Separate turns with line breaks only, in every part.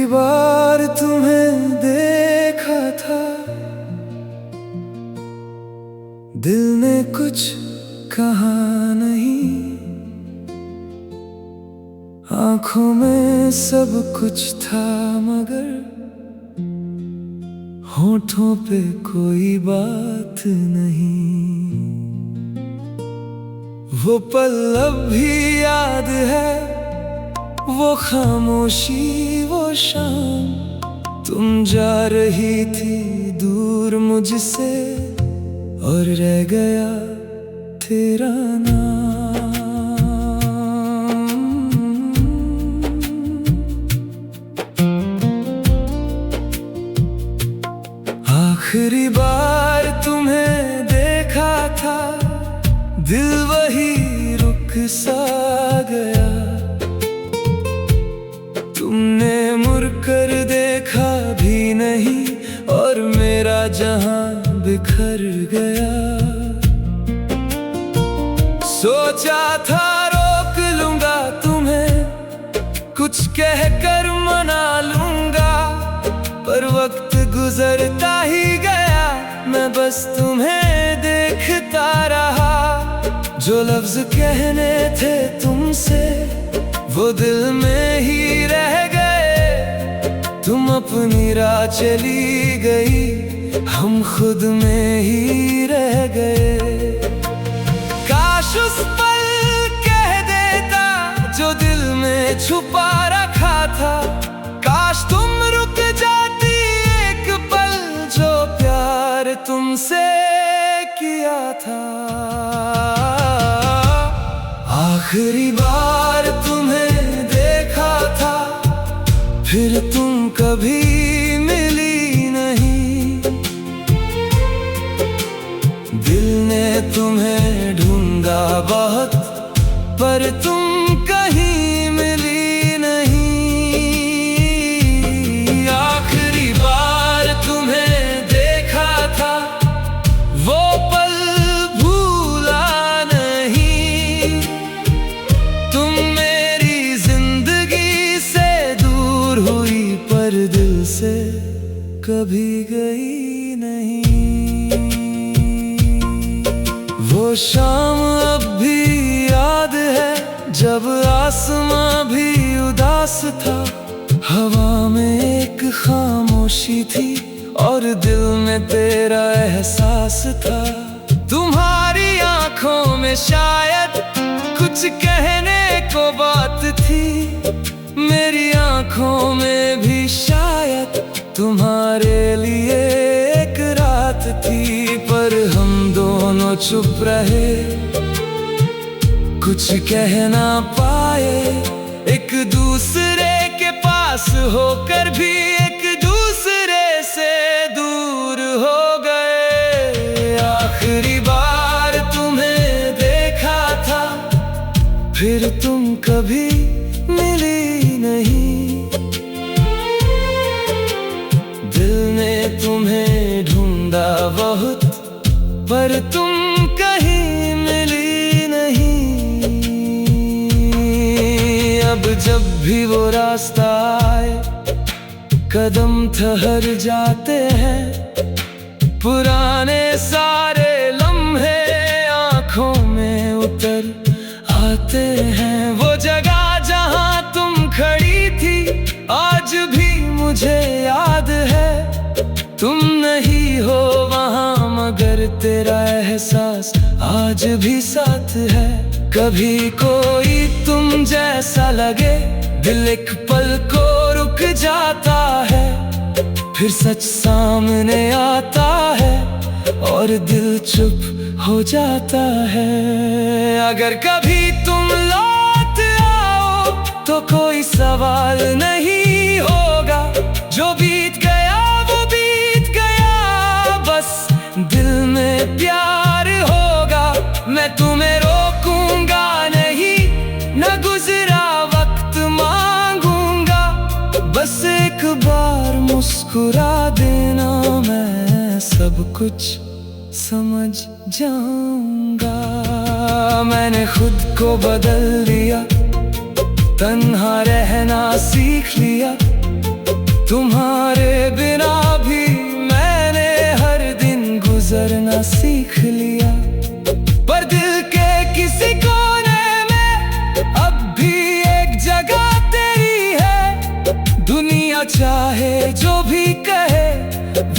बार तुम्हें देखा था, दिल ने कुछ कहा नहीं। आंखों में सब कुछ था मगर होठों पे कोई बात नहीं। वो पल अब भी याद है, वो खामोशी, वो शाम। तुम जा रही थी दूर मुझसे और रह गया तेरा नाम। आखिरी बार तुम्हें देखा था, दिल वही रुक सा गया। तुमने मुड़कर देखा भी नहीं और मेरा जहां बिखर गया। सोचा था रोक लूंगा तुम्हें, कुछ कहकर मना लूंगा, पर वक्त गुजरता ही गया। मैं बस तुम्हें देखता रहा। जो लफ्ज कहने थे तुमसे वो दिल में ही रह गए। तुम अपनी राह चली गई, हम खुद में ही रह गए। काश उस पल कह देता जो दिल में छुपा रखा था। काश तुम रुक जाती एक पल, जो प्यार तुमसे किया था। आखिरी बार तुम्हें देखा था, फिर तुम कभी मिली नहीं। दिल ने तुम्हें ढूंढा बहुत, पर तुम कहीं मिली नहीं। आखिरी बार तुम्हें देखा था, वो पल भूला नहीं। तुम मेरी जिंदगी से दूर हुई, पर दिल से कभी गई नहीं। वो शाम अब भी याद है, जब आसमां भी उदास था। हवा में एक खामोशी थी और दिल में तेरा एहसास था। तुम्हारी आंखों में शायद कुछ कहने को बात थी, मेरी आंखों में भी शायद तुम्हारे लिए एक रात थी। पर हम दोनों चुप रहे, कुछ कह ना पाए। एक दूसरे के पास होकर भी एक दूसरे से दूर हो गए। आखिरी बार तुम्हें देखा था, फिर तुम कभी मिली नहीं। दिल ने तुम्हें ढूंढा बहुत, पर तुम कहीं मिली नहीं। अब जब भी वो रास्ता आए, कदम ठहर जाते हैं। पुराने सारे लम्हे आंखों में उतर आते हैं। वो जगह जहां तुम खड़ी थी आज भी मुझे याद है। तुम नहीं हो वहां मगर तेरा एहसास आज भी साथ है। कभी कोई तुम जैसा लगे, दिल एक पल को रुक जाता है। फिर सच सामने आता है और दिल चुप हो जाता है। अगर कभी तुम लौट आओ तो कोई सवाल नहीं होगा। जो बीत गया वो बीत गया, बस दिल में प्यार होगा। मैं तुम्हें रोकूंगा नहीं, न गुजरा वक्त मांगूंगा। बस एक बार मुस्कुरा देना, मैं सब कुछ समझ जाऊंगा। मैंने खुद को बदल दिया, तन्हा रहना सीख लिया। तुम्हारे बिना भी मैंने हर दिन गुजरना सीख लिया। पर दिल के किसी कोने में अब भी एक जगह तेरी है। दुनिया चाहे जो भी कहे,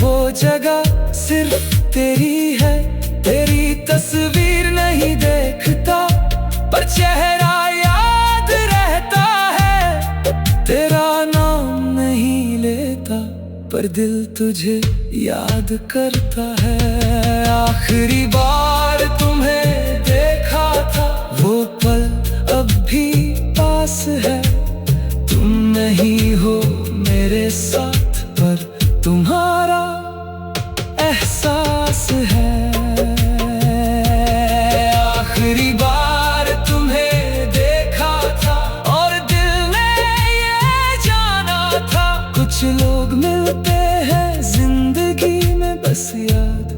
वो जगह सिर्फ तेरी है। तेरी तस्वीर नहीं देखता, पर चेहरा याद रहता है। तेरा नाम नहीं लेता, पर दिल तुझे याद करता है। आखिरी बार तुम्हें देखा था, वो पल अब भी पास है। तुम नहीं हो मेरे साथ, पर तुम्हारा एहसास है। आखिरी बार तुम्हें देखा था और दिल ने ये जाना था, कुछ लोग मिलते हैं जिंदगी में बस याद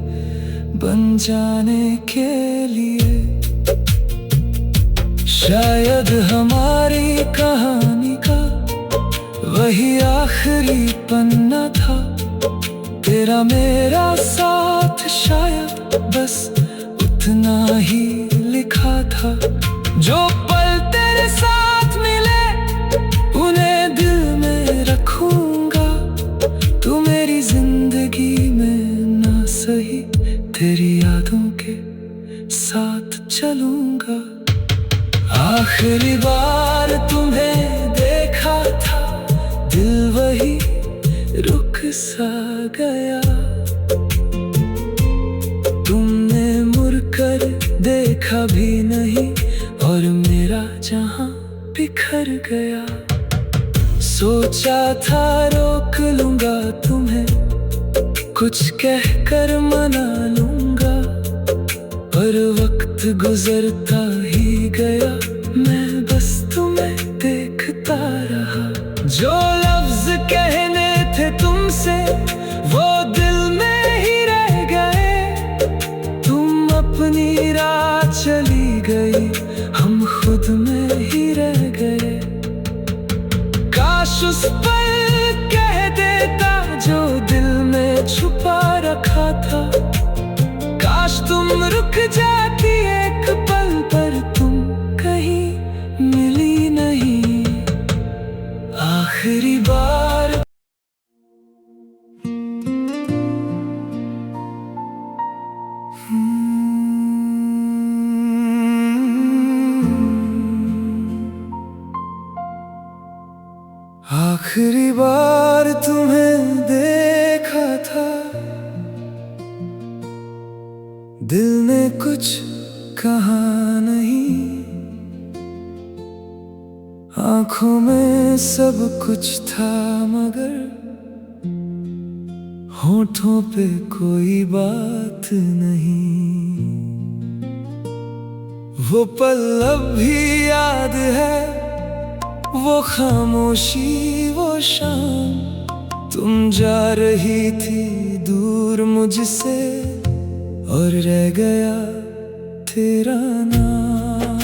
बन जाने के लिए। शायद हमारी कहानी का वही आखिरी पन्ना था। तेरा मेरा साथ शायद बस उतना ही लिखा था। जो पल तेरे साथ मिले, उन्हें दिल में रखूंगा। तू मेरी जिंदगी में ना सही, तेरी यादों के साथ चलूंगा। आखिरी बार तुम्हें देखा था, दिल वही रुक सा गया। तुमने मुड़कर देखा भी नहीं, और मेरा जहां बिखर गया। सोचा था रोक लूंगा तुम्हें, कुछ कहकर मना लूंगा, पर वक्त गुजरता ही गया। मैं बस तुम्हें देखता रहा। जो लफ्ज कहने थे तुमसे, वो दिल में ही रह गए। तुम अपनी राह चली गई, हम खुद में ही रह गए। काश उस पल कह देता जो दिल में छुपा रखा था। काश तुम रुक जाती एक पल, पर तुम कहीं मिली नहीं। आखिरी बार आखिरी बार तुम्हें देखा था, दिल ने कुछ कहा नहीं। आंखों में सब कुछ था, मगर होठों पे कोई बात नहीं। वो पल अब भी याद है, वो खामोशी, वो शाम। तुम जा रही थी दूर मुझसे, और रह गया तेरा नाम।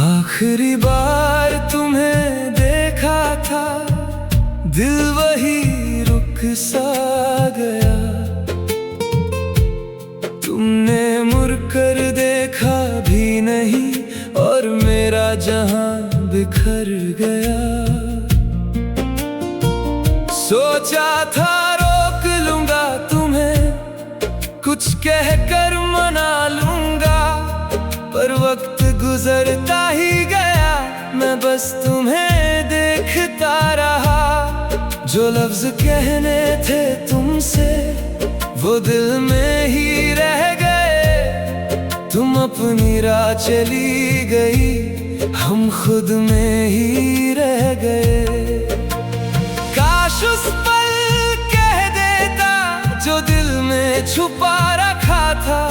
आखिरी बार तुम्हें देखा था, दिल वही रुक सा गया। तुमने मुड़कर देखा भी नहीं, और मेरा जहां बिखर गया। सोचा था रोक लूंगा तुम्हें, कुछ कहकर मना लूंगा, पर वक्त गुजरता ही गया। मैं बस तुम्हें देखता रहा। जो लफ्ज कहने थे तुमसे, वो दिल में ही रह गए। तुम अपनी राह चली गई, हम खुद में ही रह गए। काश उस पल कह देता जो दिल में छुपा रखा था।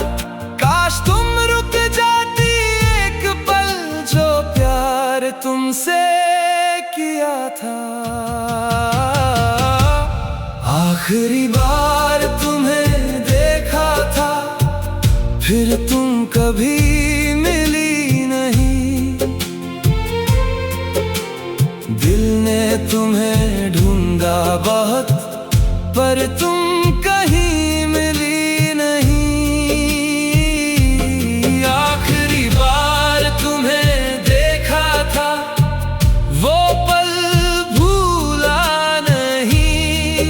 काश तुम रुक जाती एक पल, जो प्यार तुमसे किया था। आखिरी बार तुम्हें देखा था, फिर तुम कभी मिली नहीं। दिल ने तुम्हें ढूंढा बहुत, पर तुम कहीं मिली नहीं। आखिरी बार तुम्हें देखा था, वो पल भूला नहीं।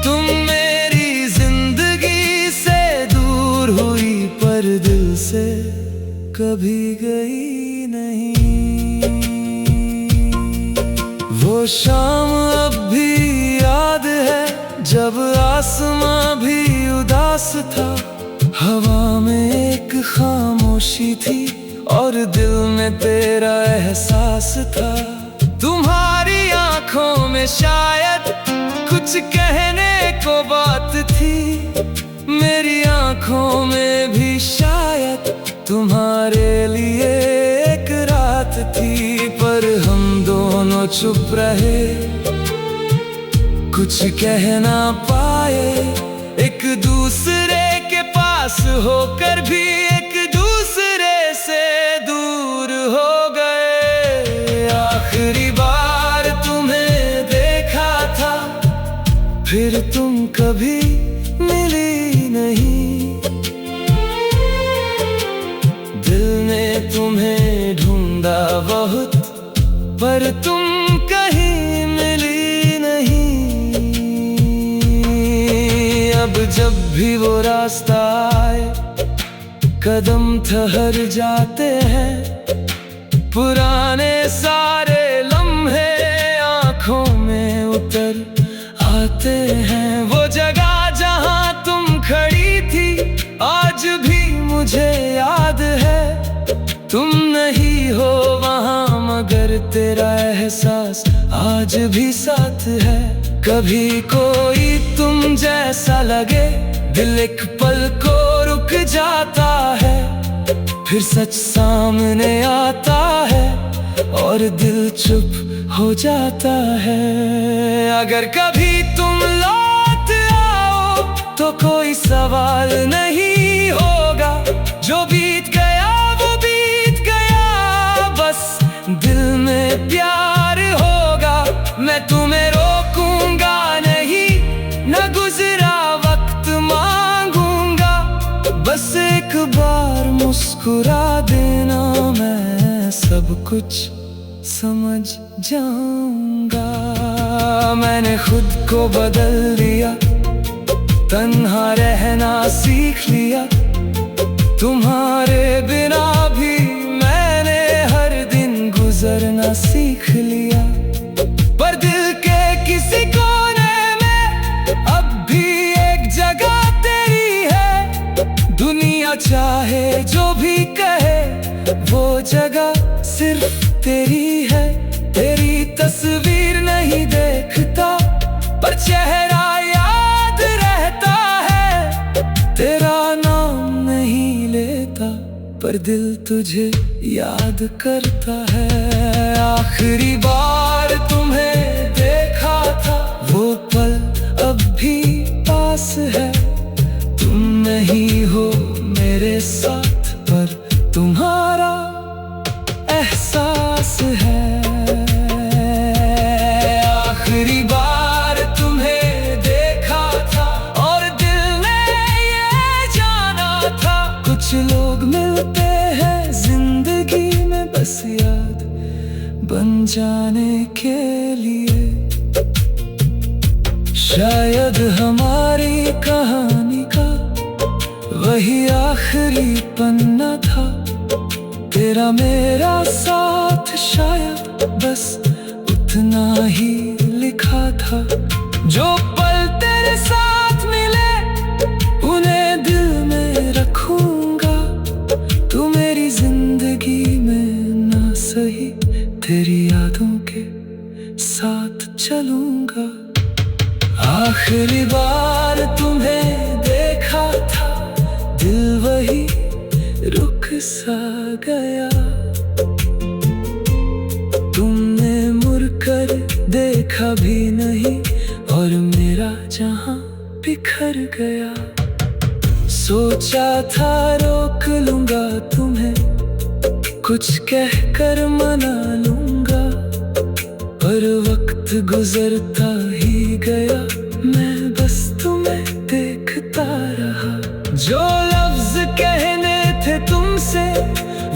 तुम मेरी जिंदगी से दूर हुई, पर दिल से कभी गई नहीं। वो शाम अब भी याद है, जब आसमां भी उदास था। हवा में एक खामोशी थी, और दिल में तेरा एहसास था। तुम्हारी आंखों में शायद कुछ कहने को बात थी, मेरी आंखों में भी शायद तुम्हारे लिए एक रात थी। पर हम दोनों चुप रहे, कुछ कह ना पाए। एक दूसरे के पास होकर भी एक दूसरे से दूर हो गए। आखिरी बार तुम्हें देखा था, फिर तुम कभी मिली नहीं। दिल ने तुम्हें ढूंढा बहुत, पर तुम कहीं मिली नहीं। अब जब भी वो रास्ता आए, कदम ठहर जाते हैं। पुराने सारे लम्हे आंखों में उतर आते हैं। वो जगह जहां तुम खड़ी थी, आज भी मुझे याद है। तुम नहीं हो वहां, मगर तेरा एहसास आज भी साथ है। कभी कोई तुम जैसा लगे, दिल एक पल को रुक जाता है। फिर सच सामने आता है, और दिल चुप हो जाता है। अगर कभी तुम लौट आओ, तो कोई सवाल नहीं होगा। जो बीत गया वो बीत गया, बस दिल में प्यार होगा। मैं तुम्हें रोकूंगा नहीं, न गुजरा वक्त मांगूंगा। बस एक बार मुस्कुरा देना, मैं सब कुछ समझ जाऊंगा। मैंने खुद को बदल लिया, तन्हा रहना सीख लिया। तुम्हारे बिना भी मैंने हर दिन गुजरना सीख लिया। पर दिल के किसी कोने में अब भी एक जगह तेरी है। दुनिया चाहे जो भी कहे, वो जगह सिर्फ तेरी है। तेरी तस्वीर नहीं देखता, पर चेहरा याद रहता है। तेरा नाम नहीं लेता, पर दिल तुझे याद करता है। आखिरी बार तुम्हें देखा था, वो पल अब भी पास है। तुम नहीं हो मेरे साथ, पर तुम्हारा एहसास है। आखिरी बार तुम्हें देखा था, और दिल ने ये जाना था। कुछ लोग मिलते हैं जिंदगी में, बस याद बन जाने के लिए। शायद हमारी कहानी का वही आखिरी पन्ना था। तेरा मेरा साथ शायद बस उतना ही लिखा था। जो पल तेरे साथ मिले, उन्हें दिल में रखूंगा। तू मेरी जिंदगी में ना सही, तेरी यादों के साथ चलूंगा। आखिरी बार तुम्हें देखा था, दिल वही रुक सा गया। तुमने मुड़कर देखा भी नहीं, और मेरा जहां बिखर गया। सोचा था रोक लूंगा तुम्हें, कुछ कहकर मना लूंगा, पर वक्त गुजरता ही गया, मैं बस तुम्हें देखता रहा। जो लफ्ज कहने थे तुमसे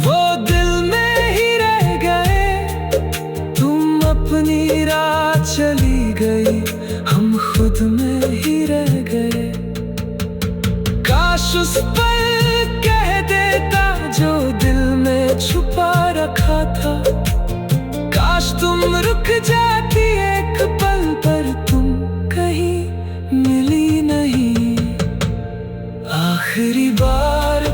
वो दिल में ही रह गए, तुम अपनी राह चली गई, हम खुद में ही रह गए। काश उस पल कह देता जो दिल में छुपा रखा था, काश तुम रुक जाती एक पल, पर तुम कहीं मिली नहीं। आखिरी बार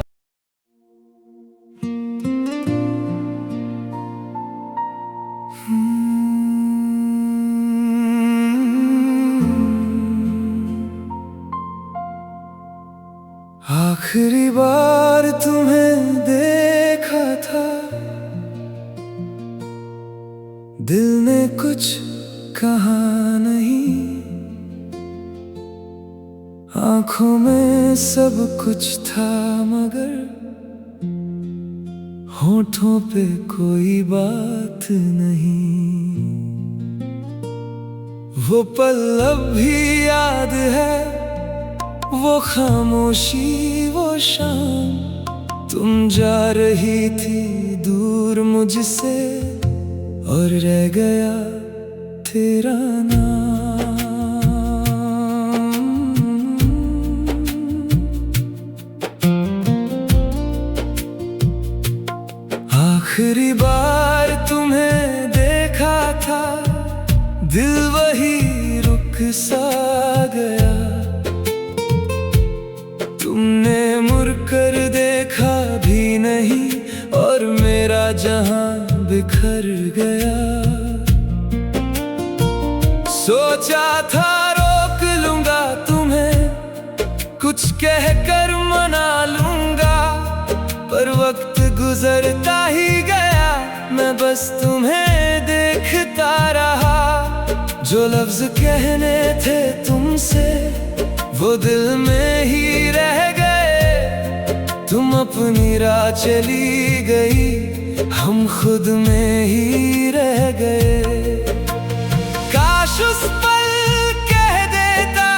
आखिरी बार तुम्हें देखा था, दिल ने कुछ कहा नहीं, आंखों में सब कुछ था मगर होठों पे कोई बात नहीं। वो पल अब भी याद है, वो खामोशी, वो शाम, तुम जा रही थी दूर मुझसे और रह गया तेरा नाम। आखिरी बार तुम्हें देखा था, दिल वही रुक सा गया, तुमने मुड़कर देखा भी नहीं और मेरा जहां बिखर गया। सोचा था रोक लूंगा तुम्हें, कुछ कहकर मना लूंगा, पर वक्त गुजरता ही गया, मैं बस तुम्हें देखता रहा। जो लफ्ज कहने थे तुमसे वो दिल में ही रह गए, तुम अपनी राह चली गई, हम खुद में ही रह गए। काश उस पल कह देता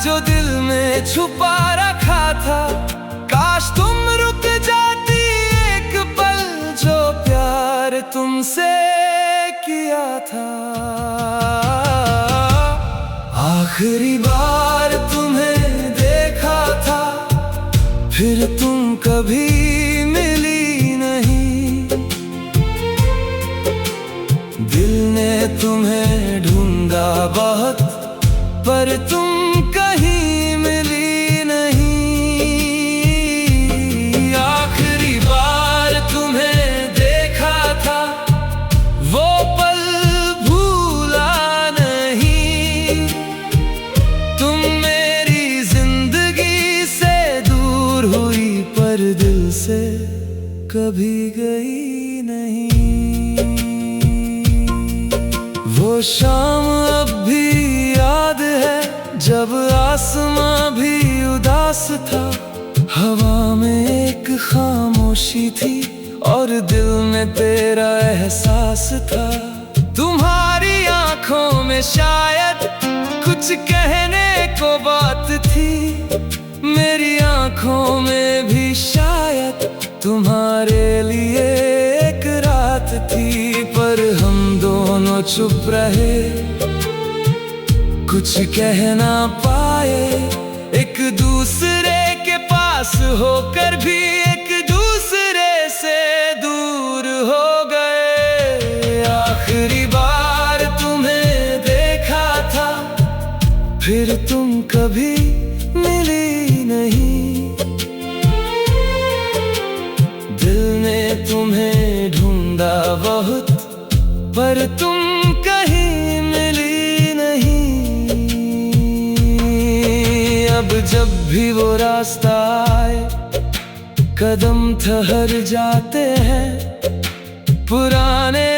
जो दिल में छुपा रखा था, काश तुम रुक जाती एक पल, जो प्यार तुमसे किया था। आखिरी बार तुम्हें देखा था, फिर तुम कभी मिली नहीं, दिल ने तुम्हें ढूंढा बहुत, पर तुम कहीं मिली नहीं। आखिरी बार तुम्हें देखा था, वो पल भूला नहीं, तुम मेरी जिंदगी से दूर हुई, पर दिल से कभी गई नहीं। वो शाम अब भी याद है जब आसमां भी उदास था, हवा में एक खामोशी थी और दिल में तेरा एहसास था। तुम्हारी आंखों में शायद कुछ कहने को बात थी, मेरी आंखों में भी शायद तुम्हारे लिए एक रात थी, पर हम दोनों चुप रहे, कुछ कह ना पाए, एक दूसरे के पास होकर भी एक दूसरे से दूर हो गए। आखिरी बार तुम्हें देखा था, फिर तुम कभी मिली नहीं, दिल ने तुम्हें ढूंढा बहुत, पर तुम कहीं मिली नहीं। अब जब भी वो रास्ता आए, कदम ठहर जाते हैं, पुराने